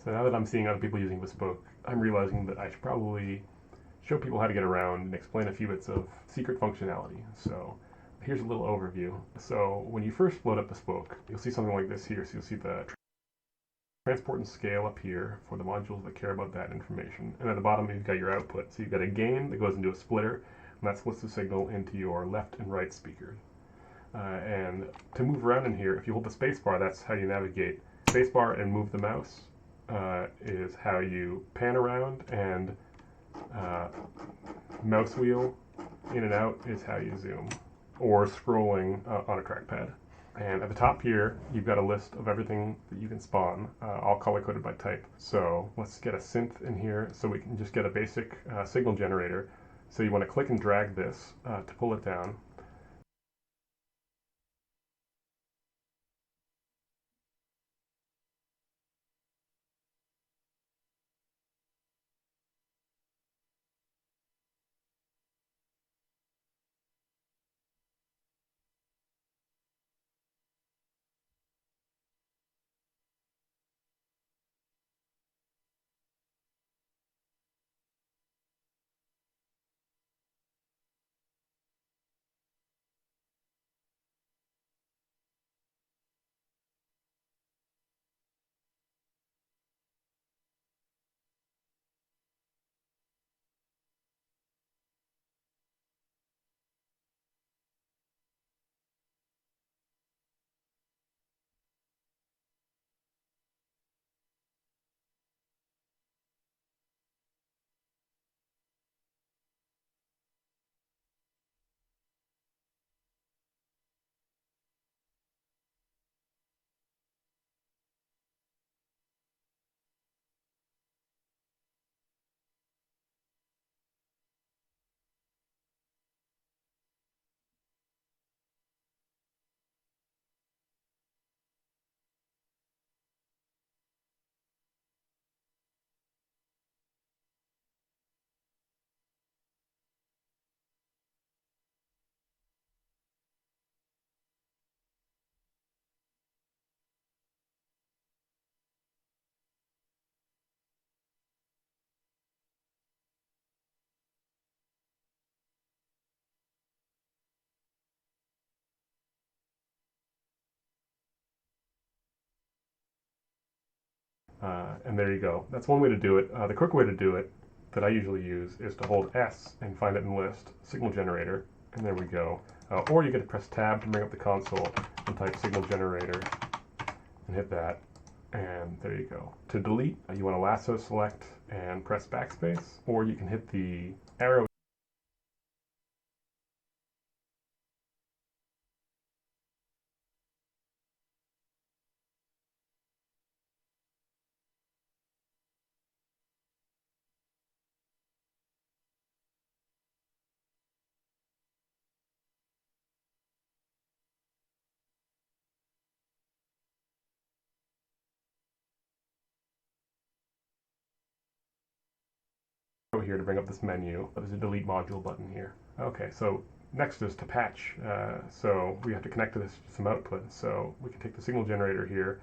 So now that I'm seeing other people using Bespoke, I'm realizing that I should probably show people how to get around and explain a few bits of secret functionality. So here's a little overview. So when you first load up Bespoke, you'll see something like this here. So you'll see the transport and scale up here for the modules that care about that information. And at the bottom, you've got your output. So you've got a gain that goes into a splitter, and that splits the signal into your left and right speakers. And to move around in here, if you hold the spacebar, that's how you navigate. Spacebar and move the mouse is how you pan around, and mouse wheel in and out is how you zoom, or scrolling on a trackpad. And at the top here, you've got a list of everything that you can spawn, all color-coded by type. So let's get a synth in here so we can just get a basic signal generator. So you want to click and drag this to pull it down. And there you go. That's one way to do it. The quick way to do it that I usually use is to hold S and find it in the list, signal generator, and there we go. Or you get to press tab to bring up the console and type signal generator and hit that, and there you go. To delete, you want to lasso select and press backspace, or you can hit the arrow here to bring up this menu. There's a delete module button here. Okay, so next is to patch. So we have to connect to this some output. So we can take the signal generator here,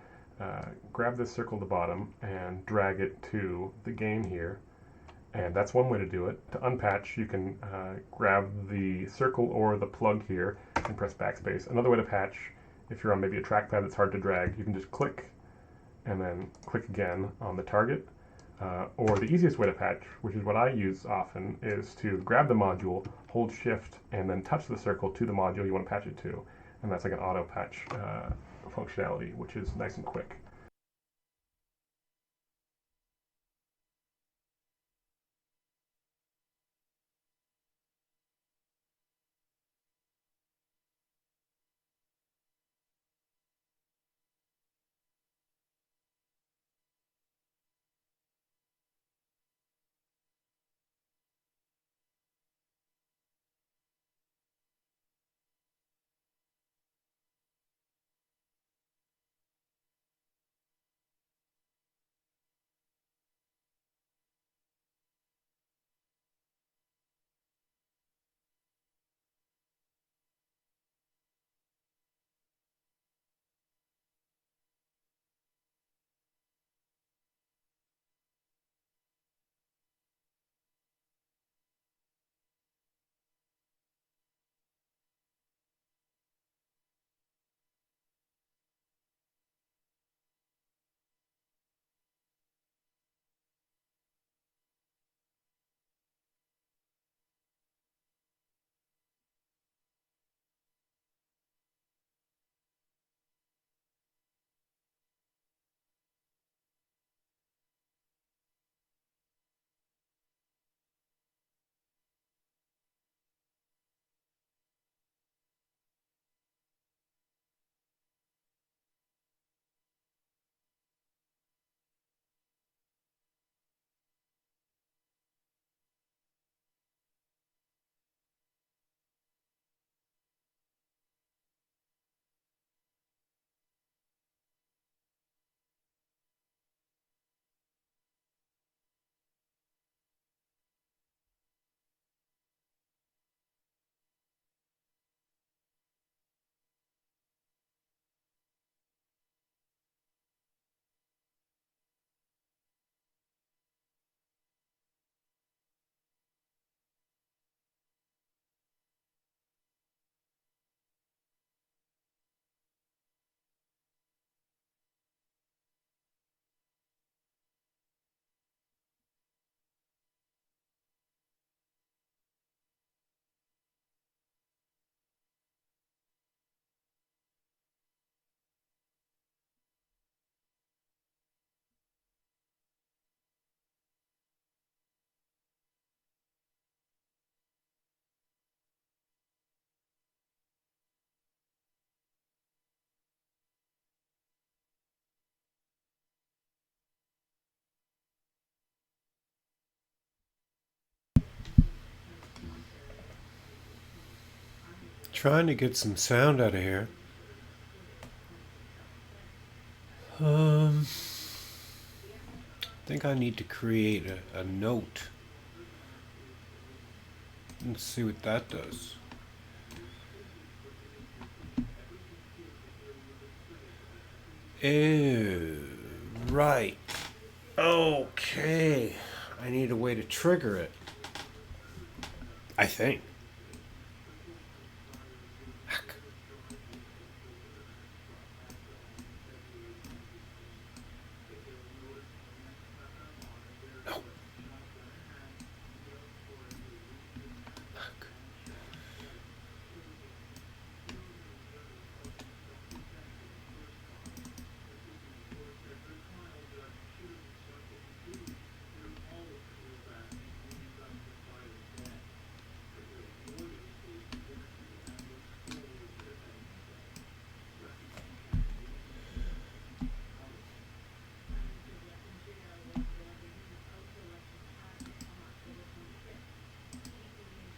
grab this circle at the bottom, and drag it to the gain here. And that's one way to do it. To unpatch, you can grab the circle or the plug here and press backspace. Another way to patch, if you're on maybe a trackpad that's hard to drag, you can just click and then click again on the target. Or the easiest way to patch, which is what I use often, is to grab the module, hold shift, and then touch the circle to the module you want to patch it to. And that's like an auto patch functionality, which is nice and quick. trying to get some sound out of here. I think I need to create a note. Let's see what that does. Ew, right. Okay. I need a way to trigger it. I think. Heck. No. Heck.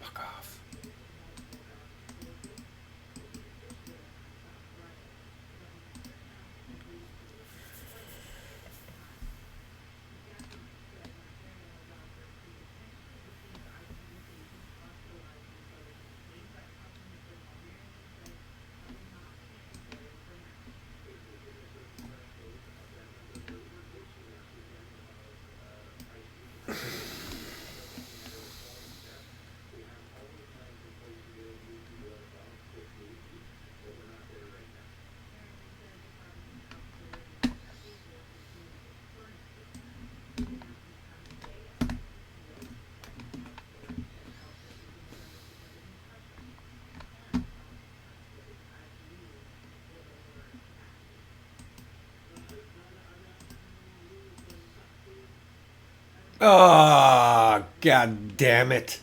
Fuck off. Ah, oh, god damn it.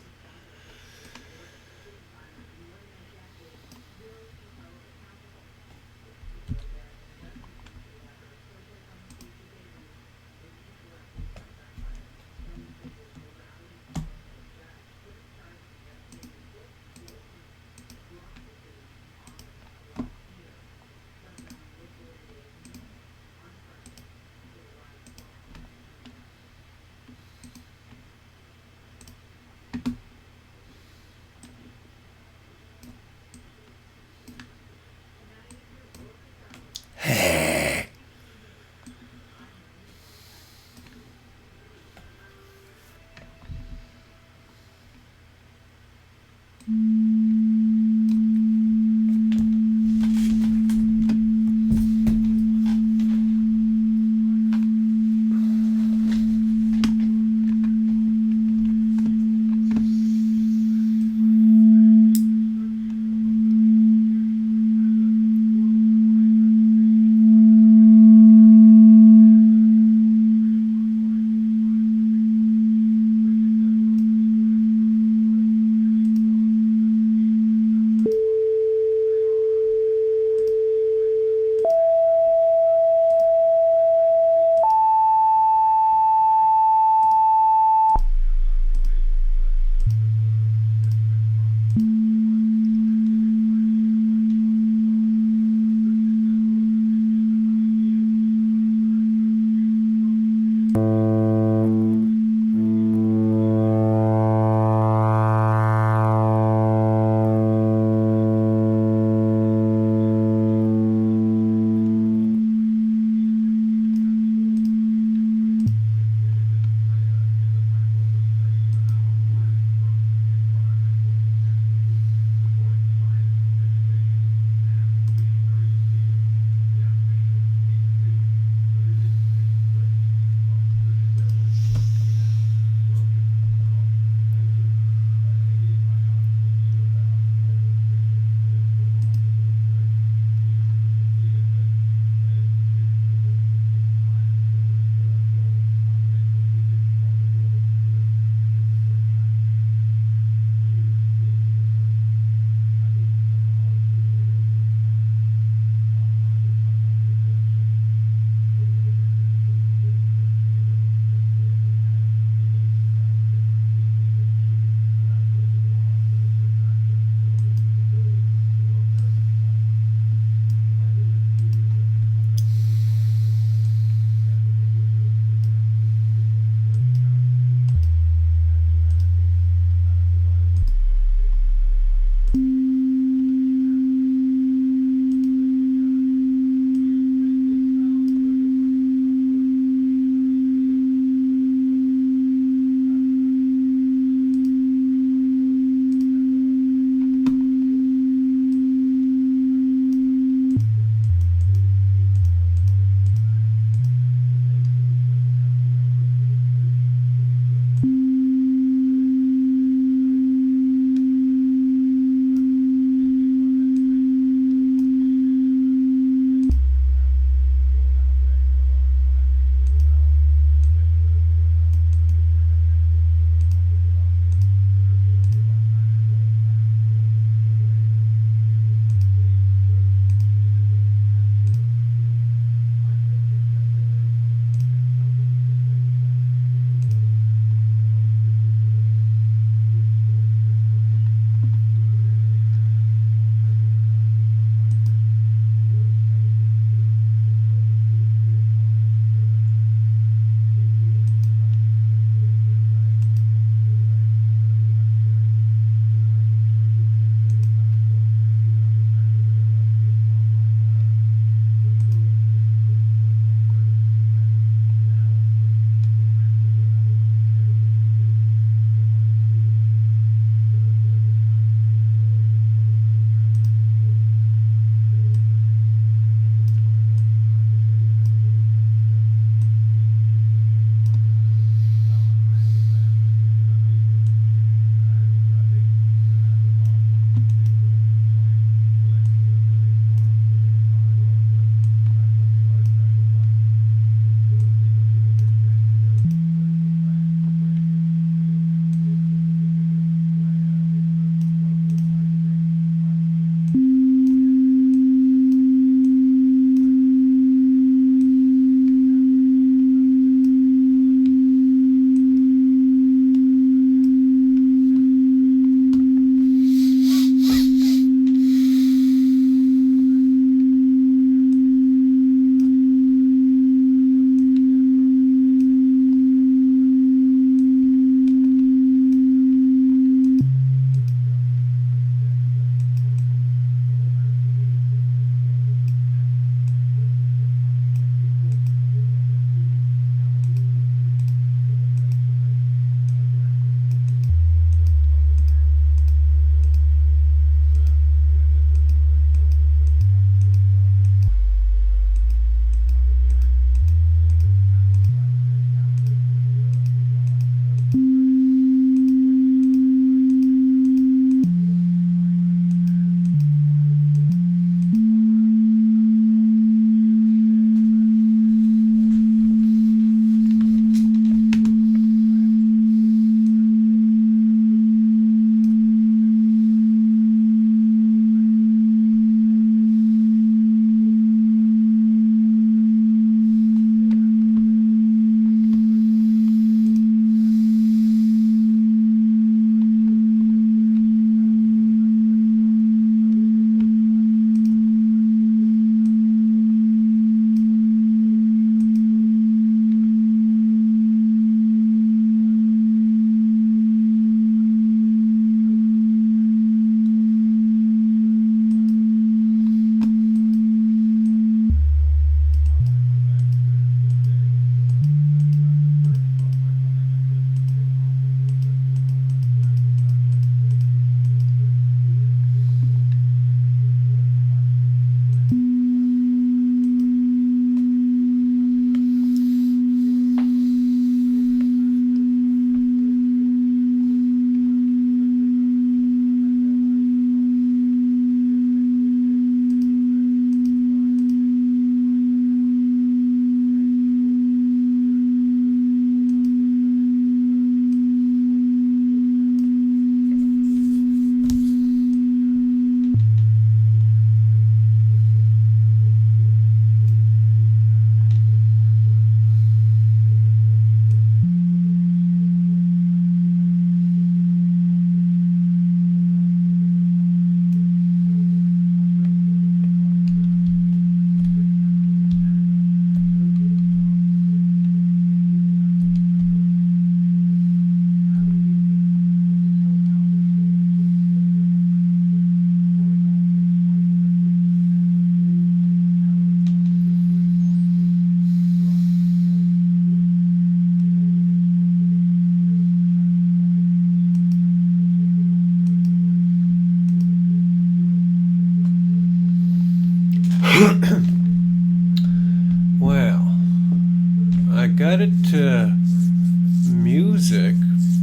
music,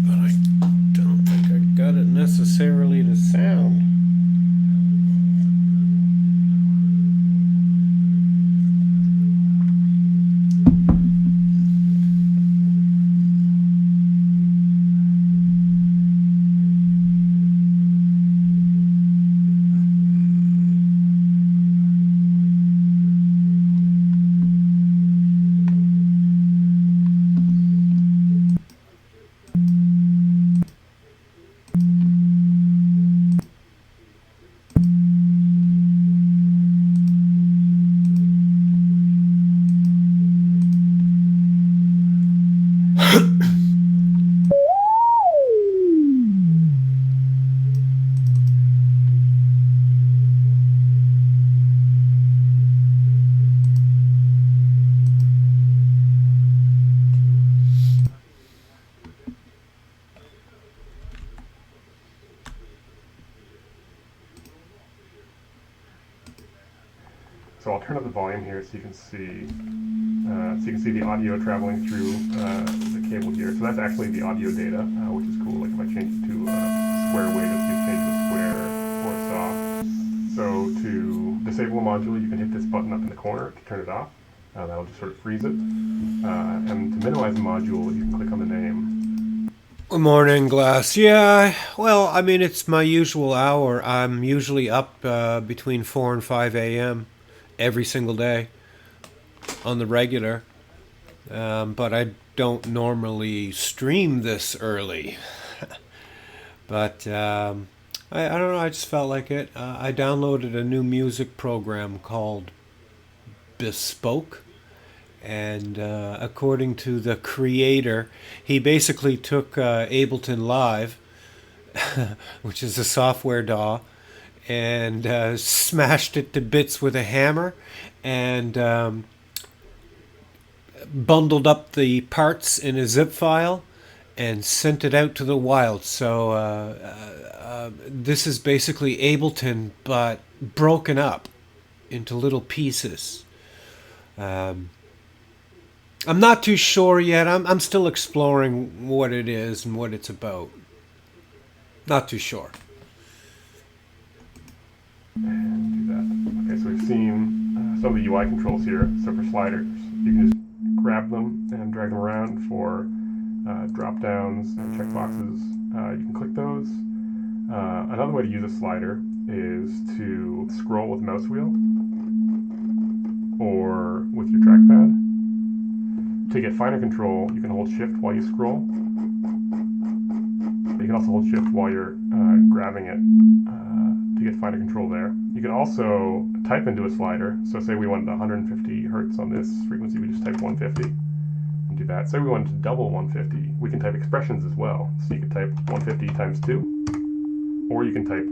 but I don't think I got it necessarily to sound. So I'll turn up the volume here so you can see the audio traveling through the cable here. So that's actually the audio data, which is cool. Like if I change it to square wave, you'll see it change to square or soft. So to disable a module, you can hit this button up in the corner to turn it off. That'll just sort of freeze it. And to minimize a module, you can click on the name. Good morning, Glass. Yeah, well, I mean, it's my usual hour. I'm usually up between 4 and 5 a.m. every single day on the regular. But I don't normally stream this early. But I don't know, I just felt like it. I downloaded a new music program called Bespoke. And according to the creator, he basically took Ableton Live, which is a software DAW, and smashed it to bits with a hammer and bundled up the parts in a zip file and sent it out to the wild. So this is basically Ableton, but broken up into little pieces. I'm not too sure yet. I'm still exploring what it is and what it's about. Not too sure. And do that. Okay, so we've seen some of the UI controls here. So for sliders, you can just grab them and drag them around. For drop downs and checkboxes, you can click those. Another way to use a slider is to scroll with mouse wheel or with your trackpad. To get finer control, you can hold shift while you scroll. You can also hold shift while you're grabbing it to get finer control there. You can also type into a slider. So say we wanted 150 hertz on this frequency, we just type 150 and do that. Say we wanted to double 150, we can type expressions as well. So you can type 150 times 2, or you can type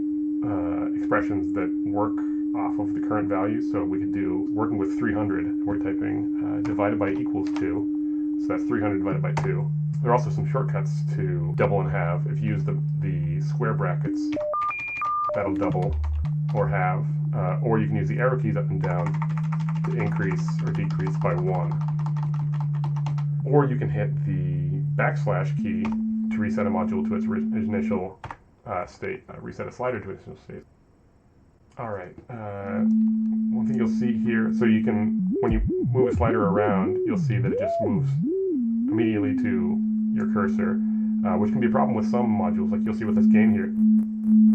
expressions that work off of the current value. So we could do, working with 300, we're typing divided by equals 2. So that's 300 divided by 2. There are also some shortcuts to double and halve. If you use the square brackets, that'll double or halve. Or you can use the arrow keys up and down to increase or decrease by 1. Or you can hit the backslash key to reset a module to its initial state, reset a slider to its initial state. All right, one thing you'll see here, so you can, when you move a slider around, you'll see that it just moves immediately to your cursor, which can be a problem with some modules. Like you'll see with this gain here,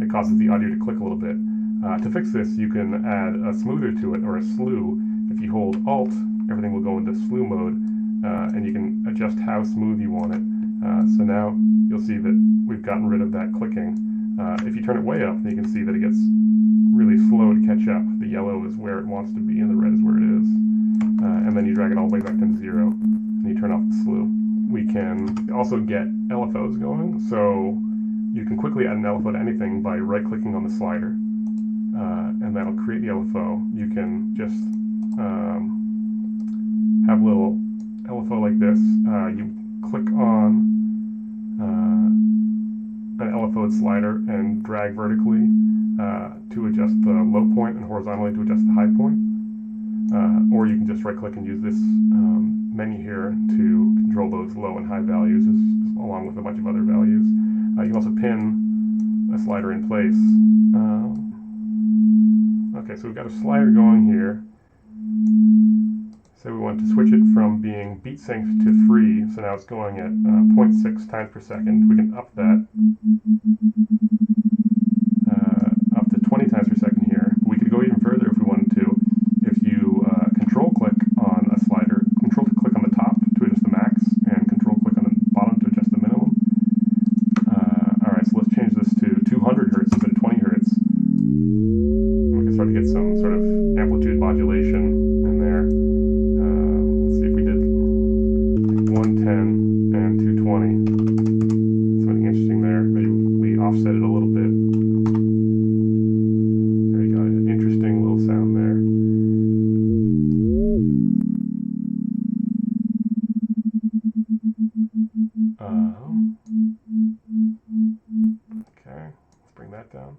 it causes the audio to click a little bit. To fix this, you can add a smoother to it, or a slew. If you hold Alt, everything will go into slew mode, and you can adjust how smooth you want it. So now you'll see that we've gotten rid of that clicking. If you turn it way up, then you can see that it gets really slow to catch up. The yellow is where it wants to be and the red is where it is. And then you drag it all the way back down to 0 and you turn off the slew. We can also get LFOs going. So you can quickly add an LFO to anything by right clicking on the slider, and that'll create the LFO. You can just have a little LFO like this. You click on an LFO slider and drag vertically to adjust the low point and horizontally to adjust the high point. Or you can just right click and use this menu here to control those low and high values, along with a bunch of other values. You can also pin a slider in place. Okay, so we've got a slider going here. Say we want to switch it from being beat synced to free, so now it's going at 0.6 times per second. We can up that up to 20 times per second here. We could go even further if we wanted to. If you control click on a slider, control click on the top to adjust the max, and control click on the bottom to adjust the minimum. Alright, so let's change this to 200 hertz instead of 20 hertz. And we can start to get some sort of amplitude modulation in there. Let's see if we did 110 and 220. Something interesting there. Maybe we offset it a little bit. There you go, an interesting little sound there. Okay, let's bring that down.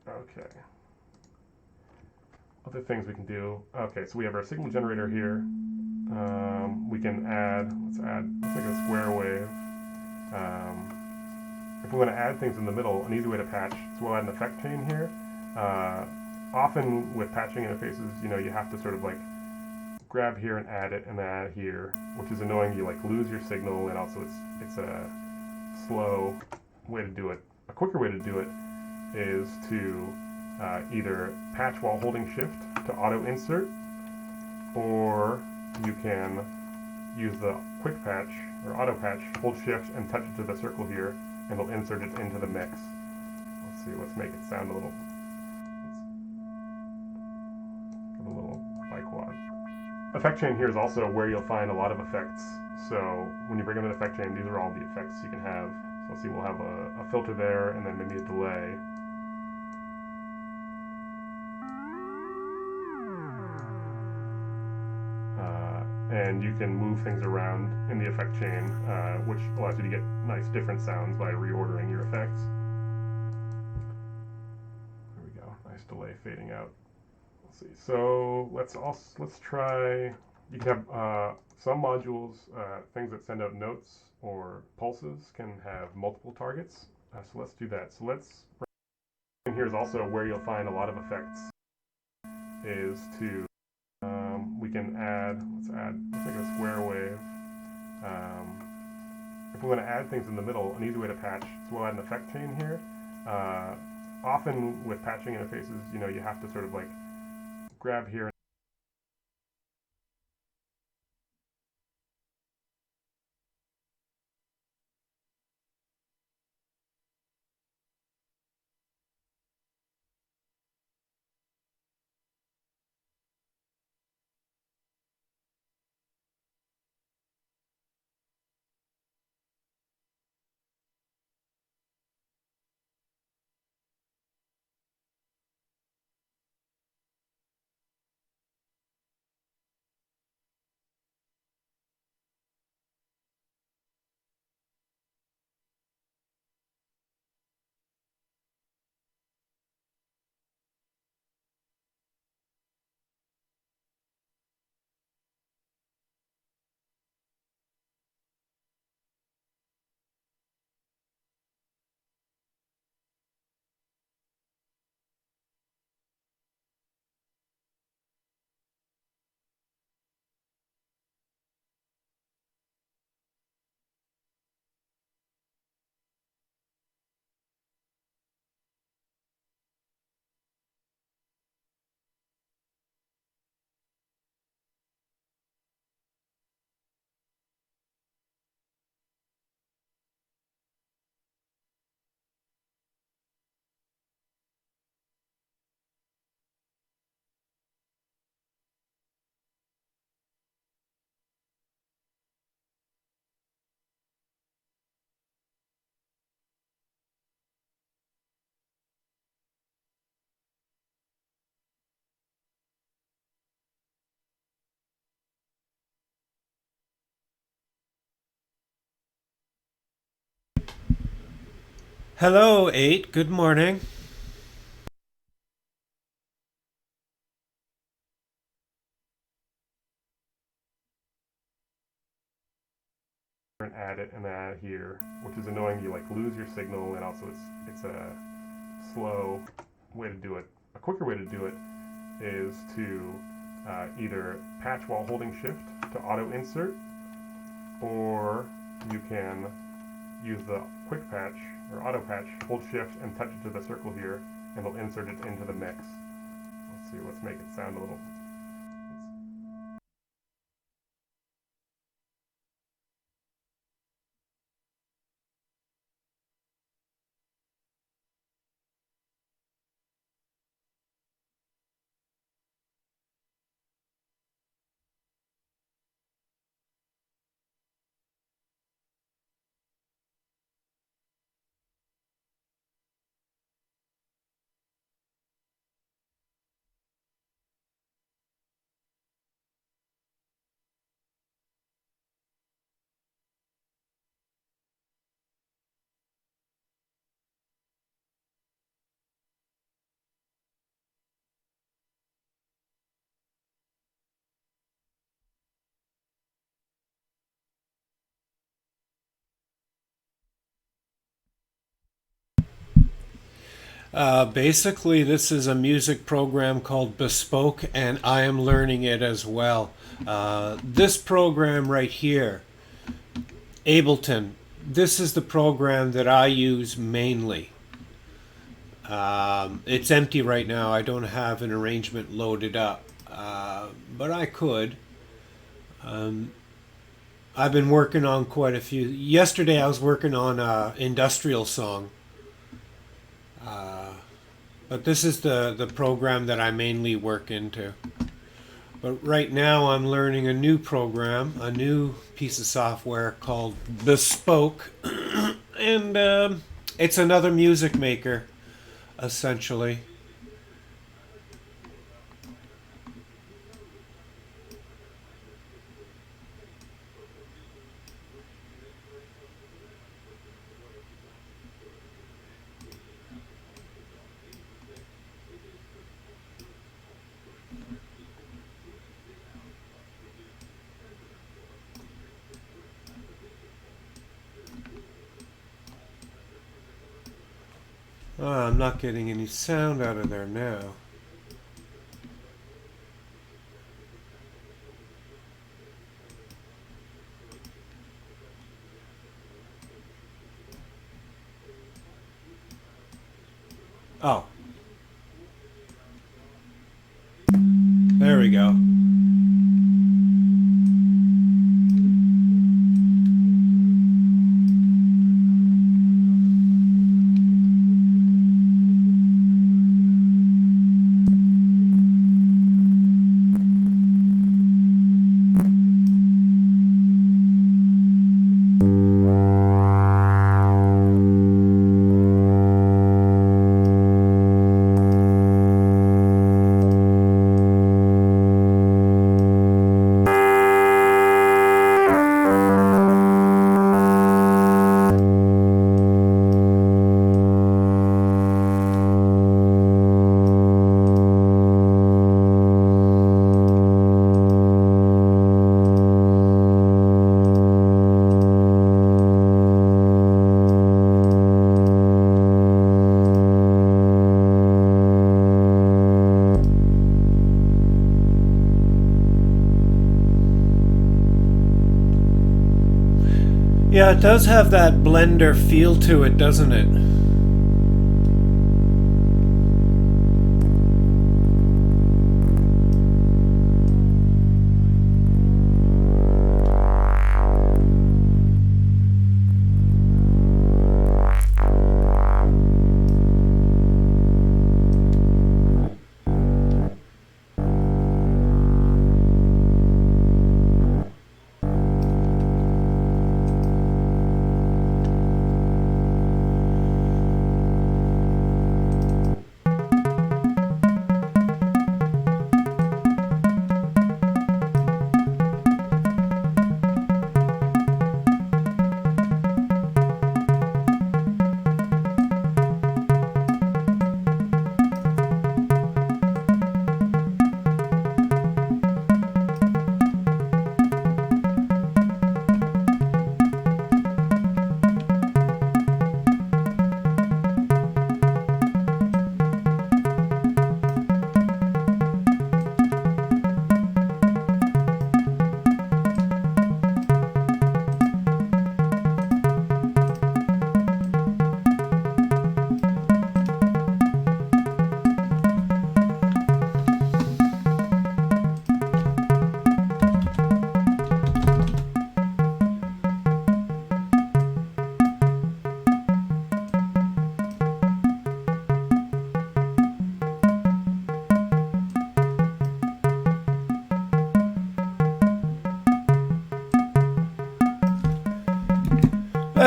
Okay. Other things we can do. Okay, so we have our signal generator here. We can let's make a square wave. If we want to add things in the middle, an easy way to patch, so we'll add an effect chain here. Often with patching interfaces, you have to sort of like grab here and add it and add here, which is annoying. You like lose your signal, and also it's a slow way to do it. A quicker way to do it is to either patch while holding shift to auto insert, or you can use the quick patch or auto patch, hold shift and touch it to the circle here, and it'll insert it into the mix. Let's see, let's make it sound a little biquad. Effect chain here is also where you'll find a lot of effects. So when you bring up an effect chain, these are all the effects you can have. So let's see, we'll have a filter there, and then maybe a delay. And you can move things around in the effect chain, which allows you to get nice different sounds by reordering your effects. There we go, nice delay fading out. Let's see. So let's try. You can have some modules, things that send out notes or pulses, can have multiple targets. So let's do that. So here is also where you'll find a lot of effects. Is to we can let's make a square wave. If we want to add things in the middle, an easy way to patch, so we'll add an effect chain here. Often with patching interfaces, you have to sort of like grab here. Hello, 8. Good morning. add it and add it here, which is annoying. You like lose your signal, and also it's a slow way to do it. A quicker way to do it is to either patch while holding shift to auto insert, or you can use the quick patch or auto patch, hold shift and touch it to the circle here, and it'll insert it into the mix. Let's see, let's make it sound a little. Basically, this is a music program called Bespoke, and I am learning it as well. This program right here, Ableton, this is the program that I use mainly. It's empty right now. I don't have an arrangement loaded up, but I could. I've been working on quite a few. Yesterday, I was working on an industrial song. But this is the program that I mainly work into. But right now I'm learning a new program, a new piece of software called Bespoke. And it's another music maker, essentially. I'm not getting any sound out of there now. Oh. There we go. Yeah, it does have that blender feel to it, doesn't it?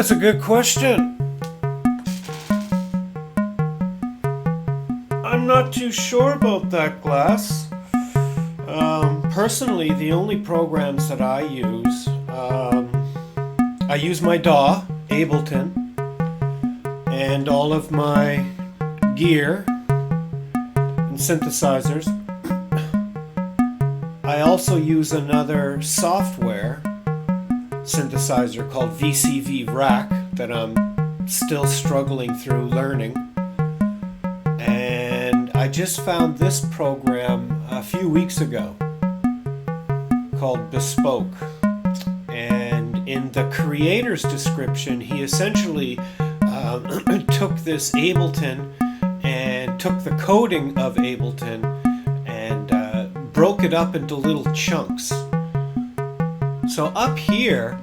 That's a good question. I'm not too sure about that, Glass. Personally, the only programs that I use my DAW, Ableton, and all of my gear and synthesizers. I also use another software synthesizer called VCV Rack that I'm still struggling through learning. And I just found this program a few weeks ago called Bespoke. And in the creator's description, he essentially took this Ableton and took the coding of Ableton and broke it up into little chunks. So up here,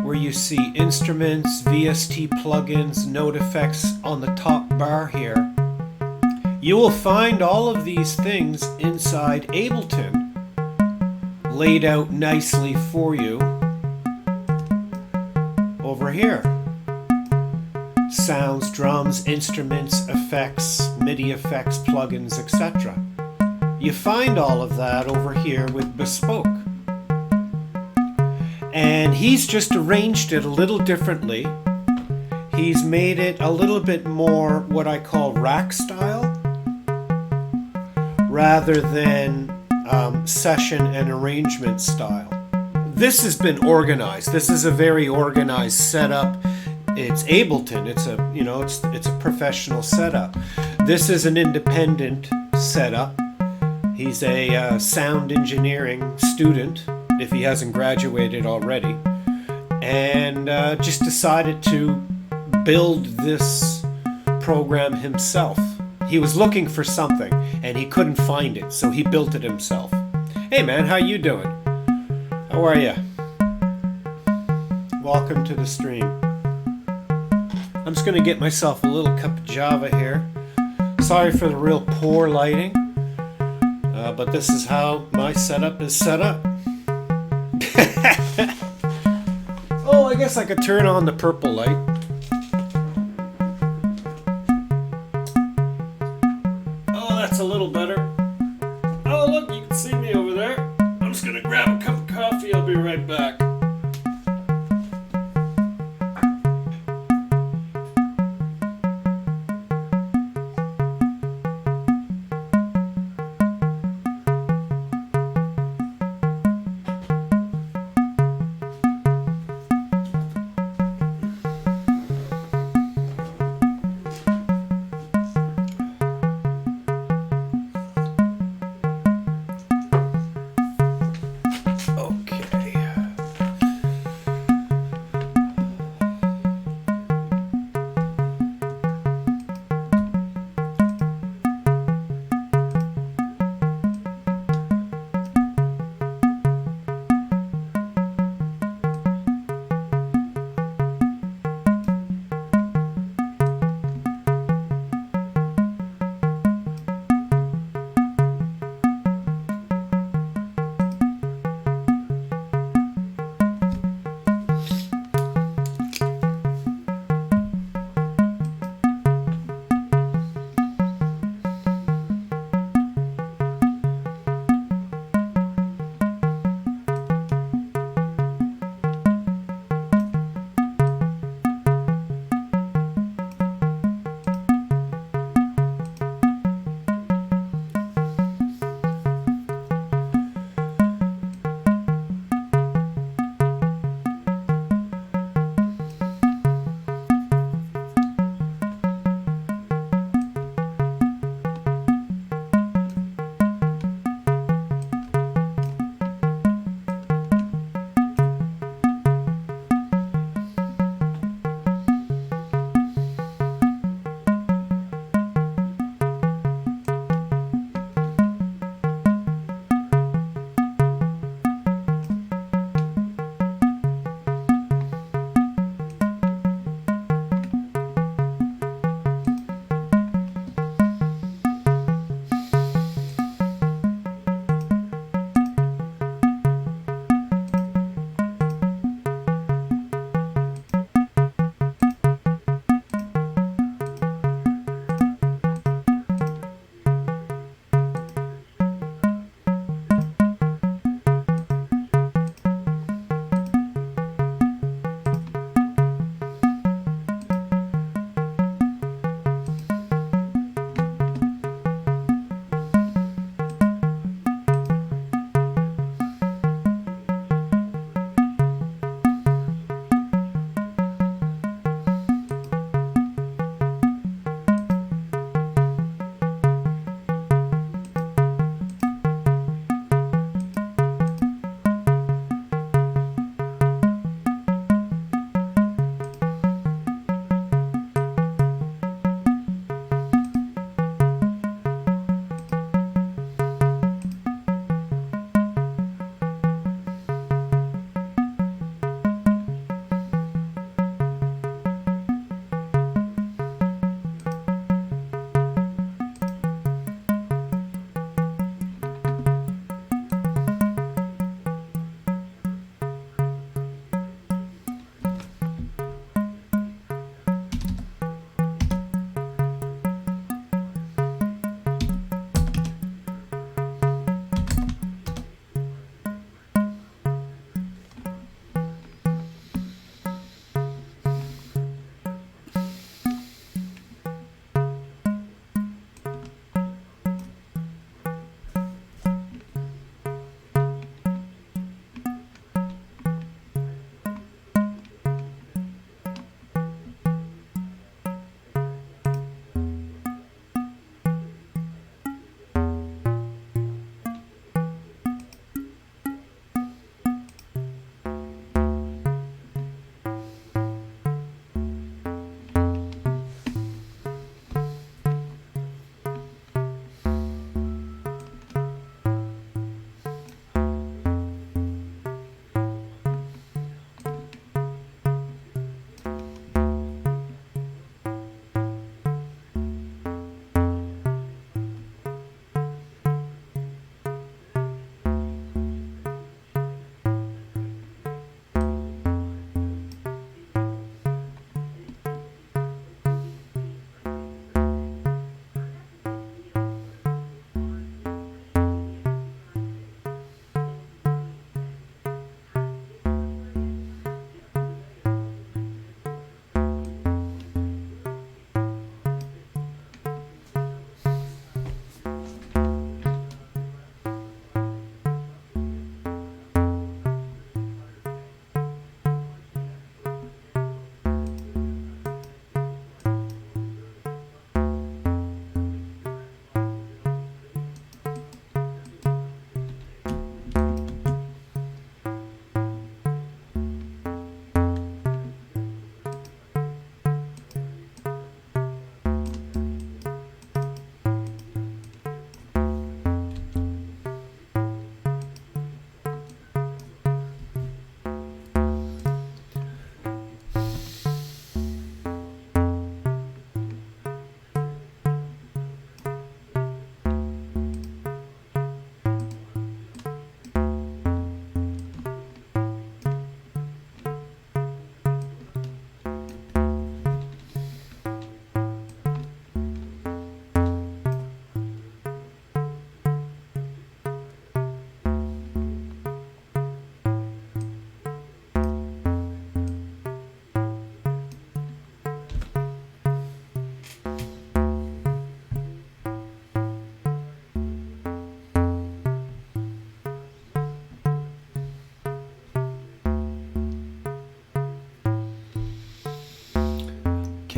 where you see instruments, VST plugins, note effects on the top bar here, you will find all of these things inside Ableton, laid out nicely for you over here. Sounds, drums, instruments, effects, MIDI effects, plugins, etc. You find all of that over here with Bespoke. And he's just arranged it a little differently. He's made it a little bit more what I call rack style, rather than session and arrangement style. This has been organized. This is a very organized setup. It's Ableton. It's a professional setup. This is an independent setup. He's a sound engineering student, if he hasn't graduated already, and just decided to build this program himself. He was looking for something and he couldn't find it, so he built it himself. Hey man, how you doing? How are you? Welcome to the stream. I'm just gonna get myself a little cup of Java here. Sorry for the real poor lighting, but this is how my setup is set up. Oh, I guess I could turn on the purple light. Oh, that's a little better. Oh, look, you can see me over there. I'm just gonna grab a cup of coffee. I'll be right back.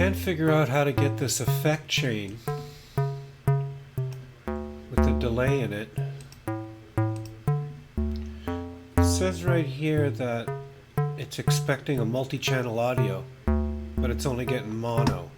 can't figure out how to get this effect chain with the delay in it. It says right here that it's expecting a multi-channel audio, but it's only getting mono.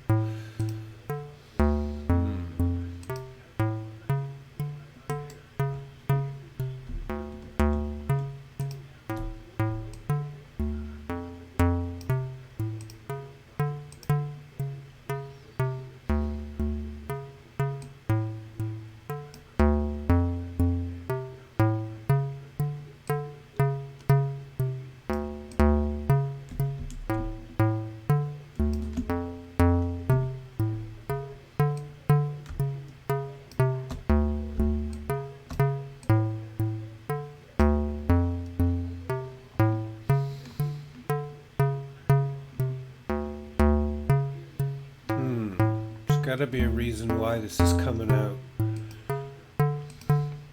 Gotta be a reason why this is coming out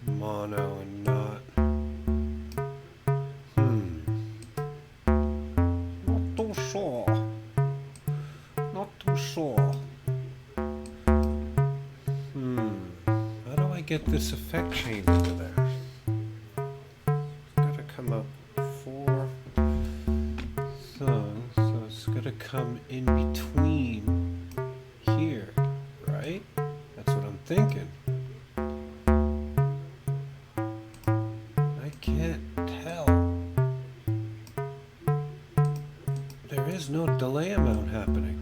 mono and not. Not too sure. Not too sure. How do I get this effect chain into there? It's gotta come up 4 songs, so it's gotta come in between here. Right? That's what I'm thinking. I can't tell. There is no delay amount happening.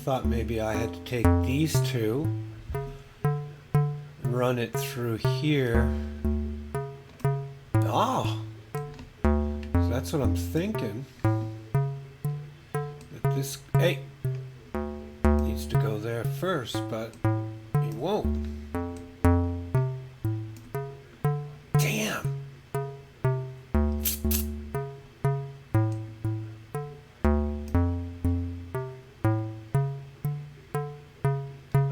Thought maybe I had to take these two, run it through here. So that's what I'm thinking. That this needs to go there first, but he won't. Damn.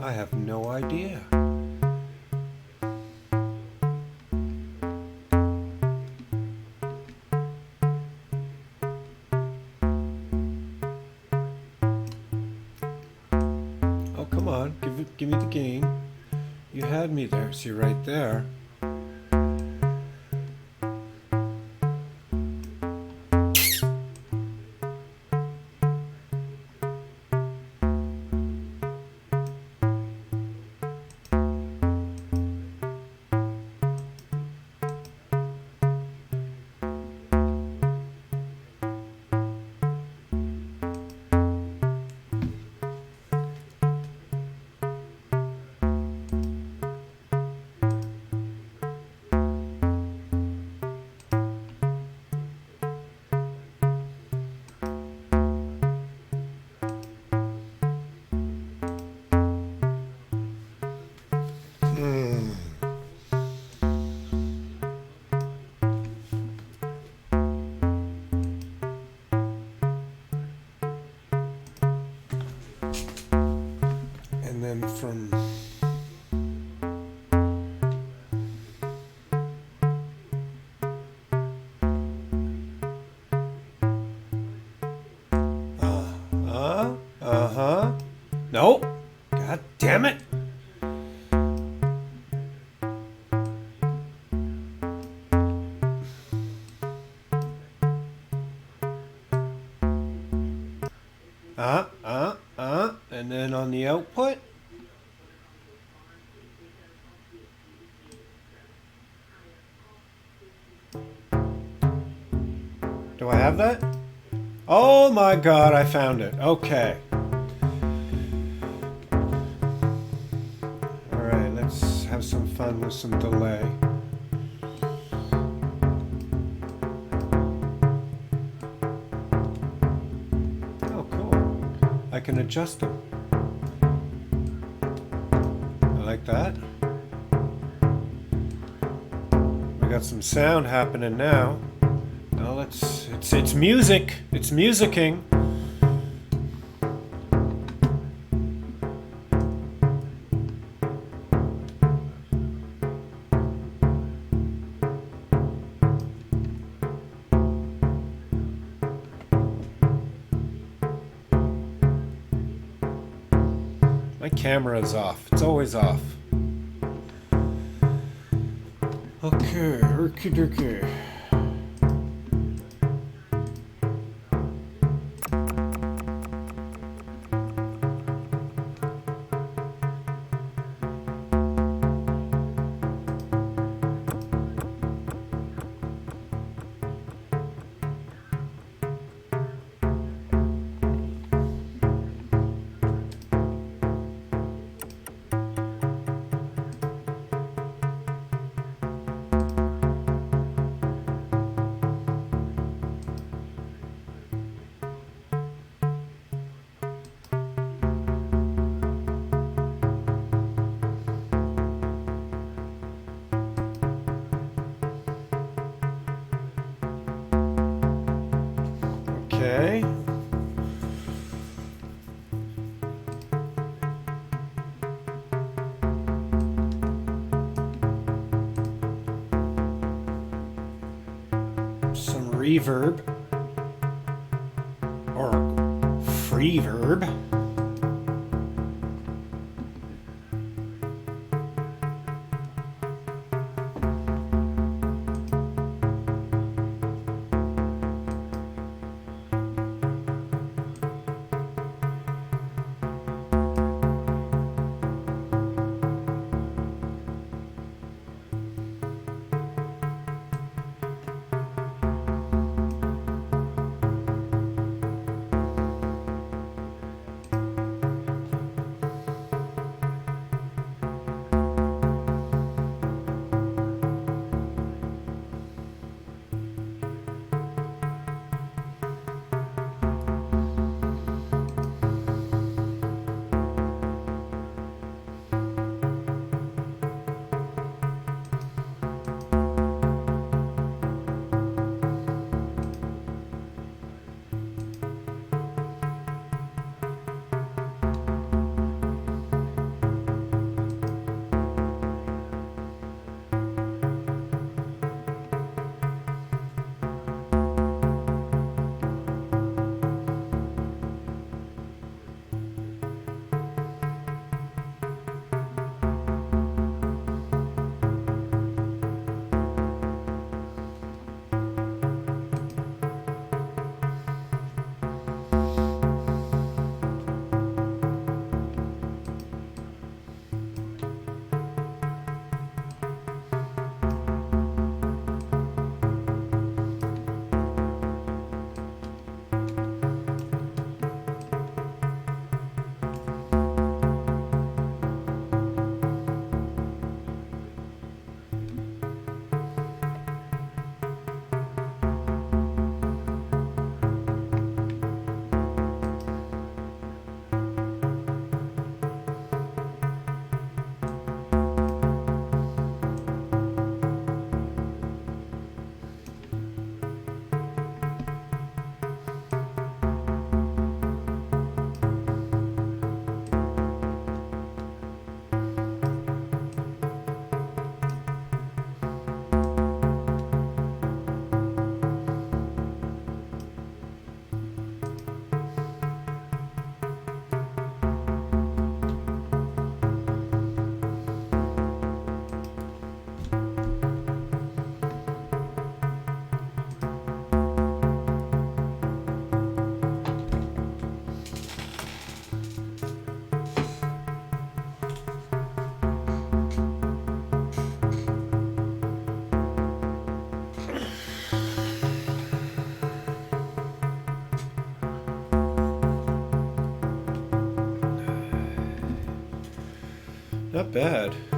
I have no idea. Oh, come on, give me the gain. You had me there, see right there. And then from nope. God damn it. And then on the output. Do I have that? Oh my God, I found it. Okay. All right, let's have some fun with some delay. Oh, cool. I can adjust them. like that. We got some sound happening now. Well, it's music. It's musicking. My camera is off. It's always off. Okay, okay. Okay. Some reverb or freeverb. Not bad.